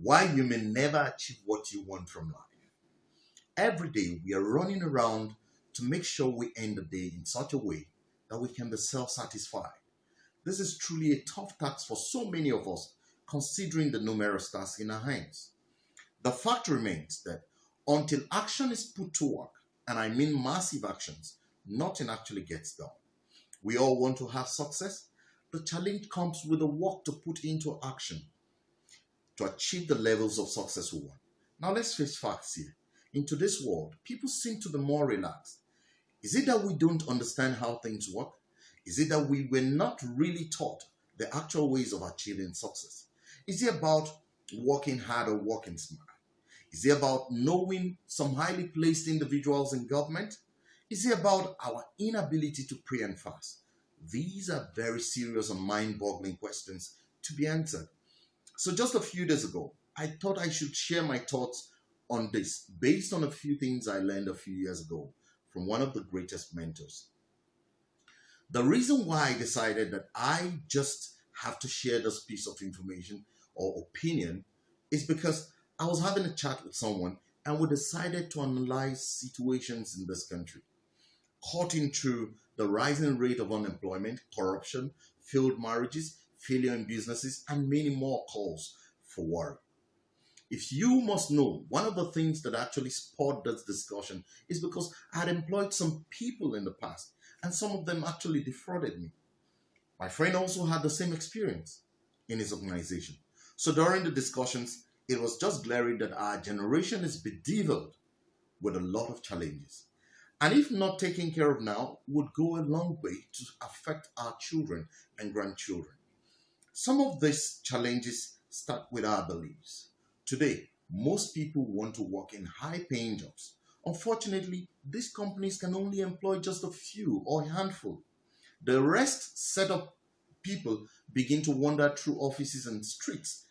Why you may never achieve what you want from life. Every day we are running around to make sure we end the day in such a way that we can be self satisfied. This is truly a tough task for so many of us, considering the numerous tasks in our hands. The fact remains that until action is put to work, and I mean massive actions, nothing actually gets done. We all want to have success. The challenge comes with the work to put into action to achieve the levels of success we want. Now, let's face facts here. In today's world, people seem to be more relaxed. Is it that we don't understand how things work? Is it that we were not really taught the actual ways of achieving success? Is it about working hard or working smart? Is it about knowing some highly placed individuals in government? Is it about our inability to pray and fast? These are very serious and mind-boggling questions to be answered. So just a few days ago, I thought I should share my thoughts on this based on a few things I learned a few years ago from one of the greatest mentors. The reason why I decided that I just have to share this piece of information or opinion is because I was having a chat with someone and we decided to analyze situations in this country, cutting through the rising rate of unemployment, corruption, failed marriages, failure in businesses, and many more calls for worry. If you must know, one of the things that actually spurred this discussion is because I had employed some people in the past, and some of them actually defrauded me. My friend also had the same experience in his organization. So during the discussions, it was just glaring that our generation is bedeviled with a lot of challenges. And if not taken care of now, would go a long way to affect our children and grandchildren. Some of these challenges start with our beliefs. Today, most people want to work in high-paying jobs. Unfortunately, these companies can only employ just a few or a handful. The rest set up people begin to wander through offices and streets,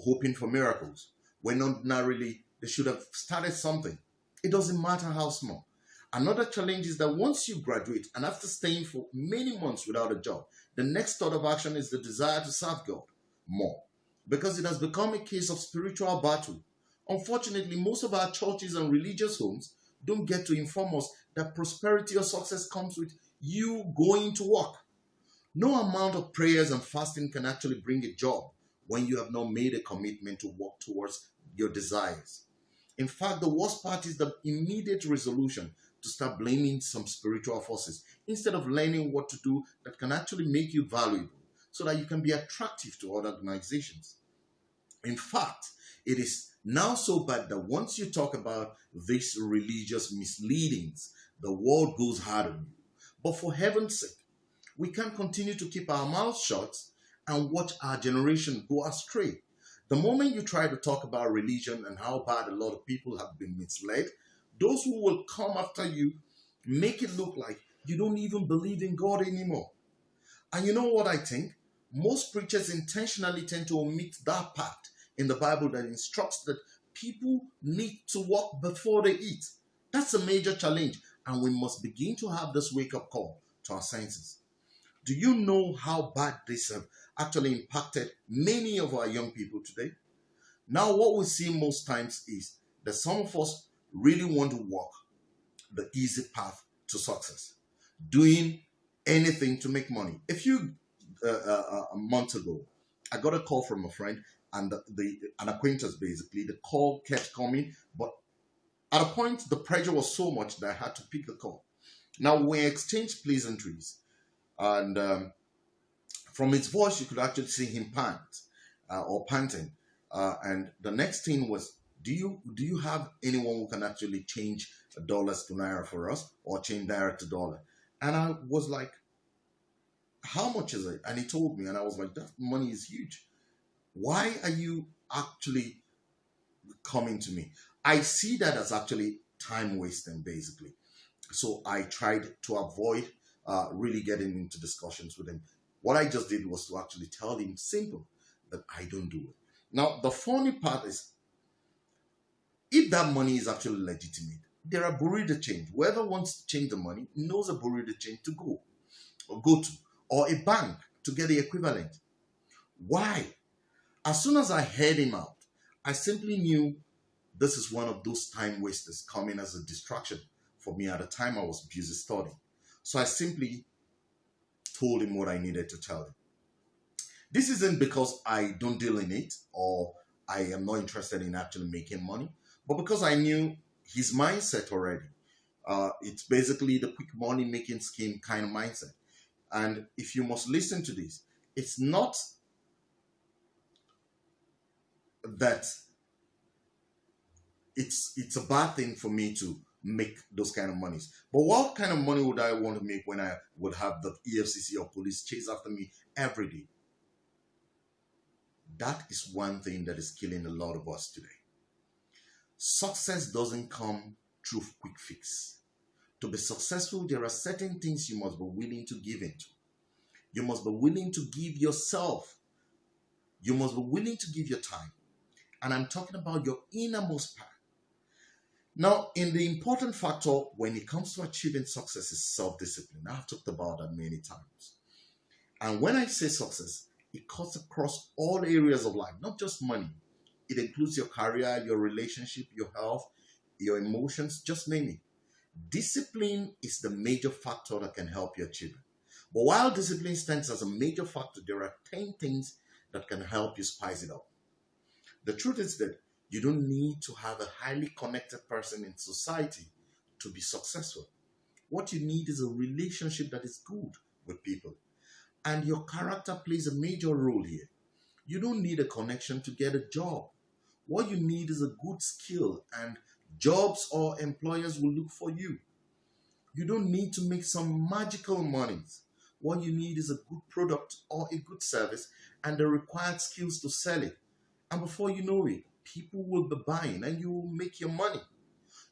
hoping for miracles, when ordinarily they should have started something. It doesn't matter how small. Another challenge is that once you graduate and after staying for many months without a job, the next thought of action is the desire to serve God more, because it has become a case of spiritual battle. Unfortunately, most of our churches and religious homes don't get to inform us that prosperity or success comes with you going to work. No amount of prayers and fasting can actually bring a job when you have not made a commitment to work towards your desires. In fact, the worst part is the immediate resolution to start blaming some spiritual forces instead of learning what to do that can actually make you valuable so that you can be attractive to other organizations. In fact, it is now so bad that once you talk about these religious misleadings, the world goes hard on you. But for heaven's sake, we can't continue to keep our mouths shut and watch our generation go astray. The moment you try to talk about religion and how bad a lot of people have been misled, those who will come after you make it look like you don't even believe in God anymore. And you know what I think? Most preachers intentionally tend to omit that part in the Bible that instructs that people need to work before they eat. That's a major challenge, and we must begin to have this wake-up call to our senses. Do you know how bad this has actually impacted many of our young people today? Now, what we see most times is that some of us really want to walk the easy path to success, doing anything to make money. A few months ago, I got a call from a friend and an acquaintance basically. The call kept coming, but at a point, the pressure was so much that I had to pick the call. Now, we exchanged pleasantries, and from his voice, you could actually see him panting. And the next thing was, do you have anyone who can actually change dollars to naira for us, or change naira to dollar? And I was like, how much is it? And he told me, and I was like, that money is huge. Why are you actually coming to me? I see that as actually time wasting, basically. So I tried to avoid really getting into discussions with him. What I just did was to actually tell him simple that I don't do it. Now, the funny part is, if that money is actually legitimate, there are bureau de change. Whoever wants to change the money knows a bureau de change to go to, or a bank to get the equivalent. Why? As soon as I heard him out, I simply knew this is one of those time wasters coming as a distraction for me at the time I was busy studying. So I simply told him what I needed to tell him. This isn't because I don't deal in it or I am not interested in actually making money, but because I knew his mindset already. It's basically the quick money making scheme kind of mindset. And if you must listen to this, it's not that it's a bad thing for me to make those kind of monies. But what kind of money would I want to make when I would have the EFCC or police chase after me every day? That is one thing that is killing a lot of us today. Success doesn't come through quick fix. To be successful, there are certain things you must be willing to give into. You must be willing to give yourself. You must be willing to give your time. And I'm talking about your innermost part. Now, in the important factor when it comes to achieving success is self-discipline. I've talked about that many times. And when I say success, it cuts across all areas of life, not just money. It includes your career, your relationship, your health, your emotions, just name it. Discipline is the major factor that can help you achieve it. But while discipline stands as a major factor, there are 10 things that can help you spice it up. The truth is that you don't need to have a highly connected person in society to be successful. What you need is a relationship that is good with people. And your character plays a major role here. You don't need a connection to get a job. What you need is a good skill, and jobs or employers will look for you. You don't need to make some magical monies. What you need is a good product or a good service and the required skills to sell it. And before you know it, people will be buying and you will make your money.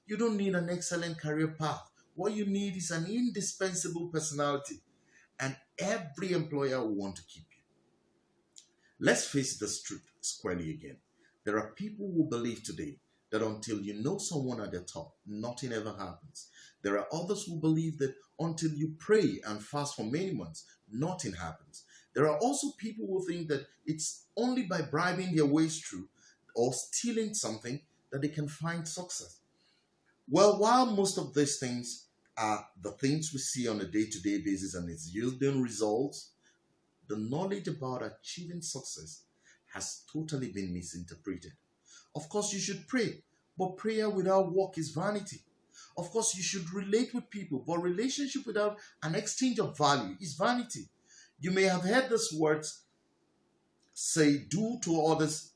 You don't need an excellent career path. What you need is an indispensable personality, and every employer will want to keep you. Let's face this truth squarely again. There are people who believe today that until you know someone at the top, nothing ever happens. There are others who believe that until you pray and fast for many months, nothing happens. There are also people who think that it's only by bribing their ways through or stealing something that they can find success. Well, while most of these things are the things we see on a day-to-day basis and it's yielding results, the knowledge about achieving success has totally been misinterpreted. Of course, you should pray, but prayer without work is vanity. Of course, you should relate with people, but relationship without an exchange of value is vanity. You may have heard these words say, do to others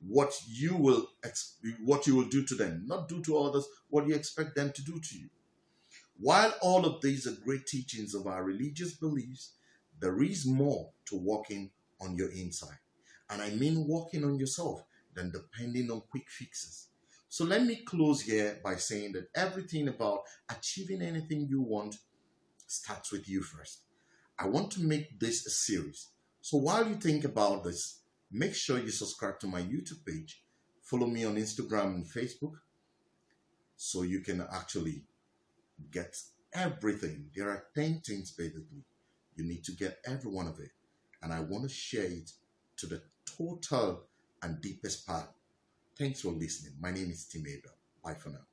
what you will do to them, not do to others what you expect them to do to you. While all of these are great teachings of our religious beliefs, there is more to working on your inside. And I mean working on yourself than depending on quick fixes. So let me close here by saying that everything about achieving anything you want starts with you first. I want to make this a series. So while you think about this, make sure you subscribe to my YouTube page, follow me on Instagram and Facebook, so you can actually get everything. There are 10 things basically. You need to get every one of it. And I want to share it to the total and deepest part. Thanks for listening. My name is Abel. Bye for now.